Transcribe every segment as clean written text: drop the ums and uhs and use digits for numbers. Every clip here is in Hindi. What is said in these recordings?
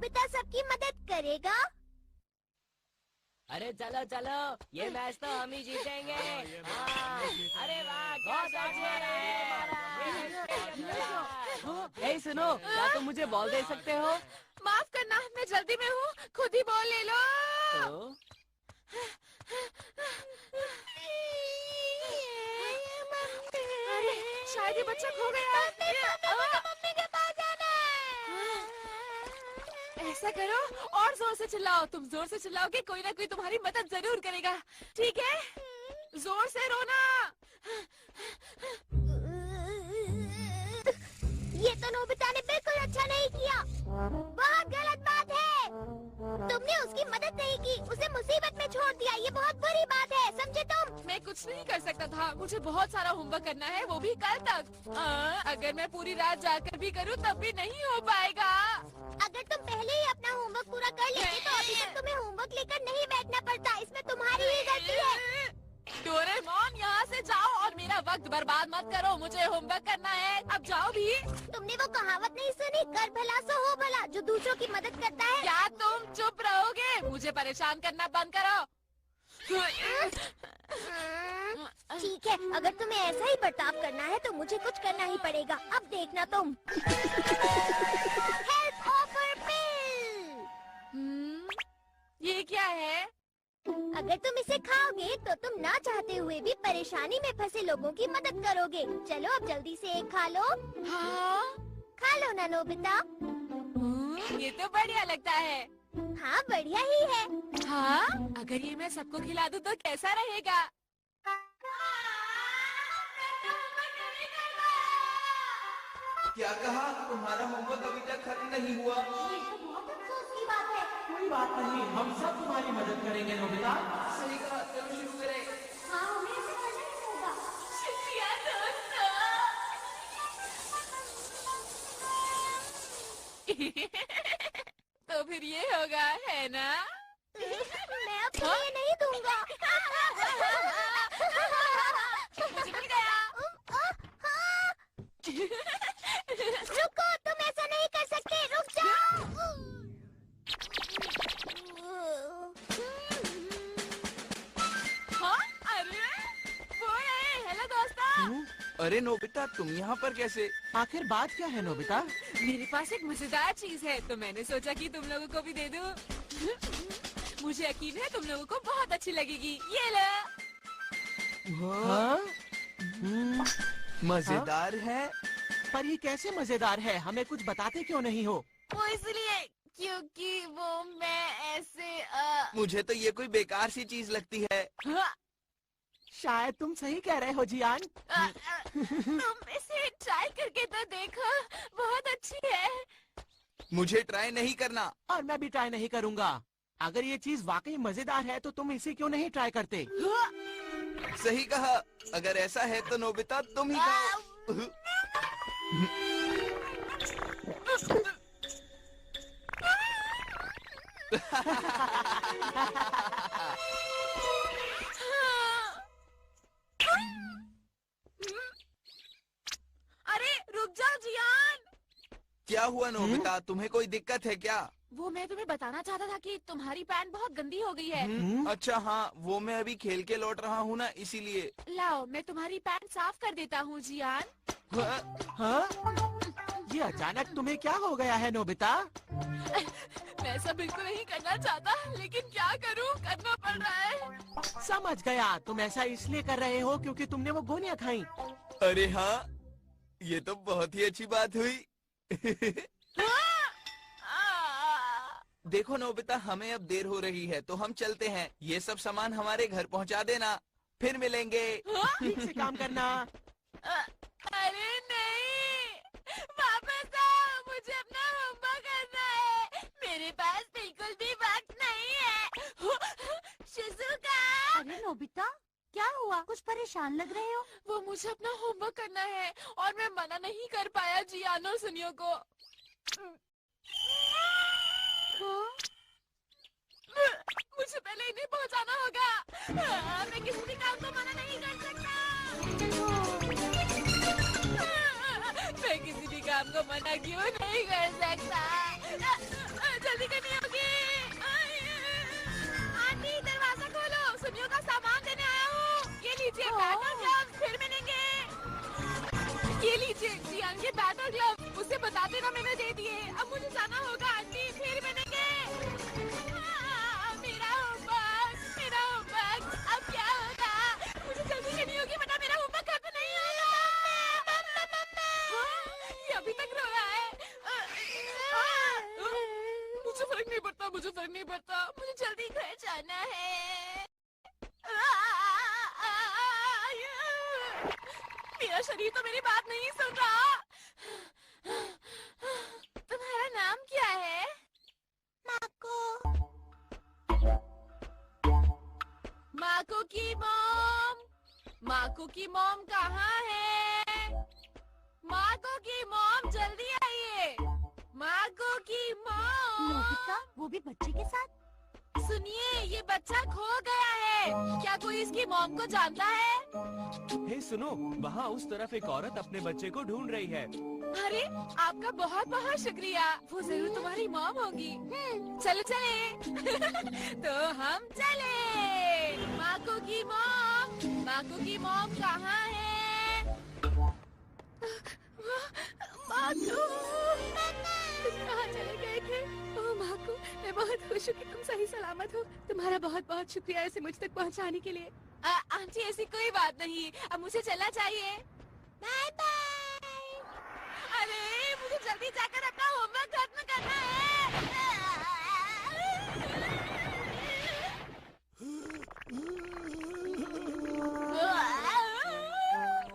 नोबिता सबकी मदद करेगा? अरे चलो चलो, ये मैच तो हम ही जीतेंगे। अरे वाह, क्या शॉट मारा है। ए सुनो, क्या तुम मुझे बॉल दे सकते हो? माफ करना, मैं जल्दी में हूँ, खुद ही बॉल ले लो। अरे शायद ये बच्चा खो गया। मम्मी के पास जाना है। ऐसा करो, और जोर से चिल्लाओ। तुम जोर से चिल्लाओगे, कोई ना कोई तुम्हारी मदद जरूर करेगा। ठीक है, जोर से रोना। ये तो नोबिता ने बिल्कुल अच्छा नहीं किया। बहुत गलत बात है। तुमने उसकी मदद नहीं की, उसे मुसीबत में छोड़ दिया। ये बहुत बुरी बात है, समझे तुम? मैं कुछ नहीं कर सकता था, मुझे बहुत सारा होमवर्क करना है, वो भी कल तक। अगर मैं पूरी रात जाकर भी करूँ तब भी नहीं हो पाएगा। अगर तुम पहले ही अपना होमवर्क पूरा कर लेते तो अभी तक तुम्हें होमवर्क लेकर नहीं बैठना पड़ता। इसमें तुम्हारी ही गलती है। डोरेमोन, यहाँ से जाओ और मेरा वक्त बर्बाद मत करो। मुझे होमवर्क करना है, अब जाओ भी। तुमने वो कहावत नहीं सुनी, कर भला सो हो भला? जो दूसरों की मदद करता है। क्या तुम चुप रहोगे? मुझे परेशान करना बंद करो। ठीक है, अगर तुम्हें ऐसा ही बर्ताव करना है तो मुझे कुछ करना ही पड़ेगा। अब देखना तुम। हेल्प ऑफर पिल। ये क्या है? अगर तुम इसे खाओगे तो तुम ना चाहते हुए भी परेशानी में फंसे लोगों की मदद करोगे। चलो अब जल्दी से एक खा लो। हाँ, खा लो ना नोबिता। ये तो बढ़िया लगता है। हाँ, बढ़िया ही है। हाँ, अगर ये मैं सबको खिला दूँ तो कैसा रहेगा? क्या कहा? तुम्हारा होमवर्क अभी तक खत्म नहीं हुआ? ये तो बहुत अफसोस की बात है। कोई बात नहीं, हम सब तुम्हारी मदद करेंगे नोबिता। सही कहा, चलो शुरू करें। हाँ, हमें ऐसे करना ही होगा। शुक्रिया दोस्तों। तो फिर ये होगा, है ना? मैं अब तुम्हें ये नहीं दूंगा। मुझे मिल गया। रुको, तुम ऐसा नहीं कर सकते, रुक जाओ। हाँ, अरे वो है। हेलो दोस्तों। अरे नोबिता, तुम यहाँ पर कैसे? आखिर बात क्या है नोबिता? मेरे पास एक मजेदार चीज है, तो मैंने सोचा कि तुम लोगों को भी दे दूं। मुझे यकीन है तुम लोगों को बहुत अच्छी लगेगी। ये लो। हाँ? मजेदार है। पर ये कैसे मजेदार है? हमें कुछ बताते क्यों नहीं हो? वो इसलिए क्योंकि वो मैं ऐसे मुझे तो ये कोई बेकार सी चीज लगती है। शायद तुम सही कह रहे हो जियान। तुम इसे ट्राई करके तो देखो, बहुत अच्छी है। मुझे ट्राई नहीं करना। और मैं भी ट्राई नहीं करूँगा। अगर ये चीज वाकई मजेदार है तो तुम इसे क्यों नहीं ट्राई करते? सही कहा, अगर ऐसा है तो नोबिता तुम ही खाओ। अरे रुक जाओ जियान। क्या हुआ नोबिता, तुम्हें कोई दिक्कत है क्या? वो मैं तुम्हें बताना चाहता था कि तुम्हारी पैंट बहुत गंदी हो गई है। अच्छा हाँ, वो मैं अभी खेल के लौट रहा हूँ ना, इसीलिए। लाओ, मैं तुम्हारी पैंट साफ कर देता हूँ जियान। हाँ? ये अचानक तुम्हें क्या हो गया है नोबिता? मैं ऐसा बिल्कुल नहीं करना चाहता, लेकिन क्या करूँ, करना पड़ रहा है। समझ गया, तुम ऐसा इसलिए कर रहे हो क्योंकि तुमने वो गोलियां खाई। अरे हाँ, ये तो बहुत ही अच्छी बात हुई। देखो नोबिता, हमें अब देर हो रही है तो हम चलते हैं। ये सब सामान हमारे घर पहुंचा देना, फिर मिलेंगे। ठीक से काम करना। अरे नहीं, वापस आओ, मुझे अपना होमवर्क करना है। मेरे पास बिल्कुल भी वक्त नहीं है। शिज़ुका। अरे नोबिता, क्या हुआ? कुछ परेशान लग रहे हो? वो मुझे अपना होमवर्क करना है और मैं मना नहीं कर पाया जियान और सुनियो को। मुझे पहले इन्हें पहुंचाना होगा। मैं किसी भी काम को मना नहीं कर सकता। मैं किसी भी काम को मना क्यों नहीं कर सकता? जल्दी करनी होगी। आंटी दरवाजा खोलो, सुनियो का सामान देने आया हूँ। ये लीजिए बैट और ग्लव्स, फिर मिलेंगे। ये लीजिए जियांग के बैट और ग्लव्स, उसे बता देना मैंने दे दिए। अब मुझे जाना होगा आंटी, फिर मिलेंगे। मेरा होमवर्क, अब क्या होगा? मुझे जल्दी करनी होगी वरना मेरा होमवर्क खत्म नहीं होगा। ये अभी तक रो रहा है। मुझे फर्क नहीं पड़ता, मुझे जल्दी घर जाना है। मेरा शरीर तो मेरी बात नहीं सुन रहा। तुम्हारा नाम क्या है? माको की मॉम कहाँ है? माको की मॉम जल्दी आइए। माको की मॉम। नोबिता, वो भी बच्चे के साथ? सुनिए, ये बच्चा खो गया है। क्या कोई इसकी मॉम को जानता है? हे सुनो, वहाँ उस तरफ एक औरत अपने बच्चे को ढूंढ रही है। अरे आपका बहुत बहुत शुक्रिया, वो जरूर तुम्हारी मॉम होगी। चलो चले। तो हम चले। माको की मॉम कहाँ है? माको, तुम कहाँ चले गए थे? ओह माको, मैं बहुत खुश हूँ कि तुम सही सलामत हो। तुम्हारा बहुत बहुत शुक्रिया इसे मुझ तक पहुँचाने के लिए। आंटी ऐसी कोई बात नहीं, अब मुझे चलना चाहिए। Bye bye. अरे मुझे जल्दी जाकर अपना होमवर्क खत्म करना है।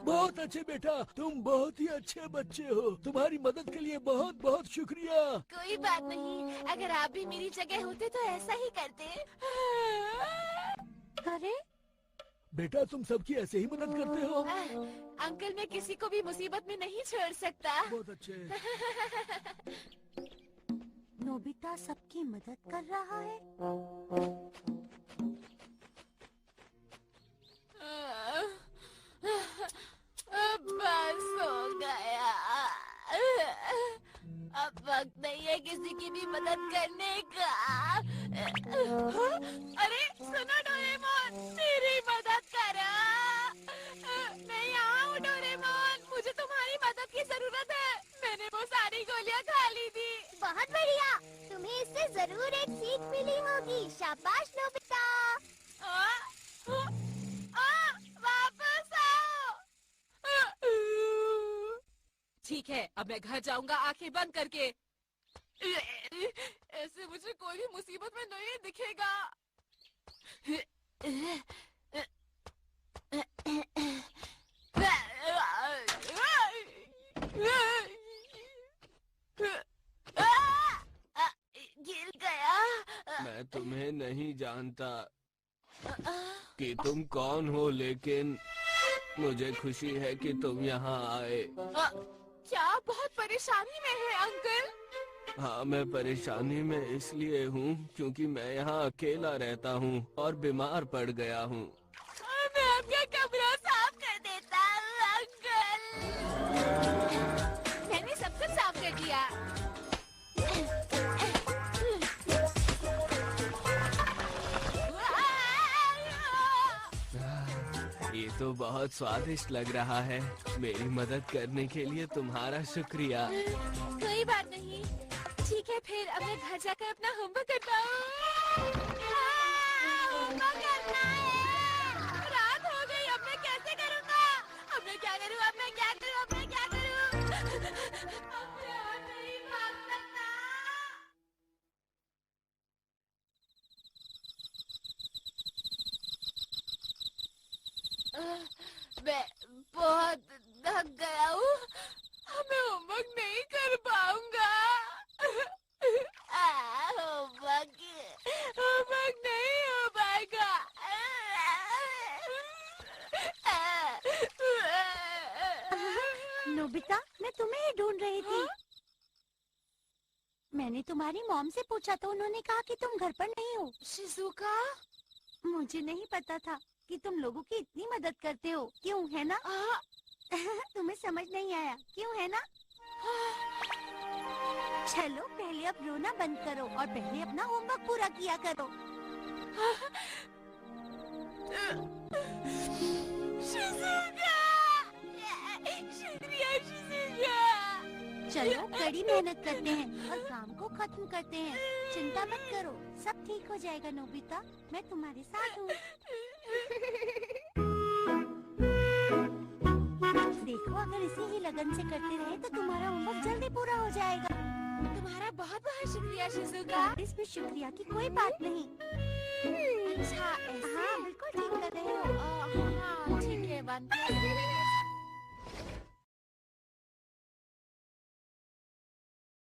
बहुत अच्छे बेटा, तुम बहुत ही अच्छे बच्चे हो। तुम्हारी मदद के लिए बहुत बहुत शुक्रिया। कोई बात नहीं, अगर आप भी मेरी जगह होते तो ऐसा ही करते। अरे बेटा तुम सबकी ऐसे ही मदद करते हो। अंकल, मैं किसी को भी मुसीबत में नहीं छोड़ सकता। बहुत अच्छे। नोबिता सबकी मदद कर रहा है। बस हो गया। अब वक्त नहीं है किसी की भी मदद करने का। अरे सुनो डोरेमोन, मेरी मदद करो। मैं यहाँ हूँ डोरेमोन, मुझे तुम्हारी मदद की जरूरत है। मैंने वो सारी गोलियाँ खा ली थी। बहुत बढ़िया, तुम्हें इससे जरूर एक सीख मिली होगी। शाबाश नोबिता। वापस आओ। ठीक है, अब मैं घर जाऊंगा आंखें बंद करके। ऐसे मुझे कोई भी मुसीबत में नहीं दिखेगा। गिर गया। मैं तुम्हें नहीं जानता कि तुम कौन हो, लेकिन मुझे खुशी है कि तुम यहाँ आए। क्या बहुत परेशानी में है अंकल? हाँ, मैं परेशानी में इसलिए हूँ क्योंकि मैं यहाँ अकेला रहता हूँ और बीमार पड़ गया हूँ। मैं आपका कमरा साफ कर देता हूँ अंकल। मैंने सब कुछ साफ कर दिया। ये तो बहुत स्वादिष्ट लग रहा है। मेरी मदद करने के लिए तुम्हारा शुक्रिया। कोई बात नहीं। ठीक है, फिर अब मैं घर जाकर अपना होमवर्क करता हूँ। होमवर्क करना है। रात हो गई, अब मैं कैसे करूँगा? अब मैं क्या करूँ? अब मैं क्या करूँ? अब मैं क्या करूँ? अब मैं और नहीं भाग सकता। मैं बहुत थक गया हूँ। मैं होमवर्क नहीं कर पाऊंगा। होमवर्क नहीं हो पाएगा। नोबिता, मैं तुम्हें ही ढूंढ रही थी। मैंने तुम्हारी मॉम से पूछा तो उन्होंने कहा कि तुम घर पर नहीं हो। शिजुका, मुझे नहीं पता था कि तुम लोगों की इतनी मदद करते हो। क्यों, है ना? तुम्हें समझ नहीं आया, क्यों, है ना? चलो पहले अब रोना बंद करो और पहले अपना होमवर्क पूरा किया करो। शिज़ुका! शुक्रिया शिज़ुका! चलो कड़ी मेहनत करते हैं और काम को खत्म करते हैं। चिंता मत करो, सब ठीक हो जाएगा नोबिता, मैं तुम्हारे साथ हूँ। देखो अगर इसी ही लगन से करते रहे तो तुम्हारा होमवर्क जल्दी पूरा हो जाएगा। तुम्हारा बहुत बहुत शुक्रिया शिज़ुका। इसमें शुक्रिया की कोई बात नहीं। अच्छा ऐसे? हाँ बिल्कुल ठीक कर रहे हो। हाँ ठीक है, 1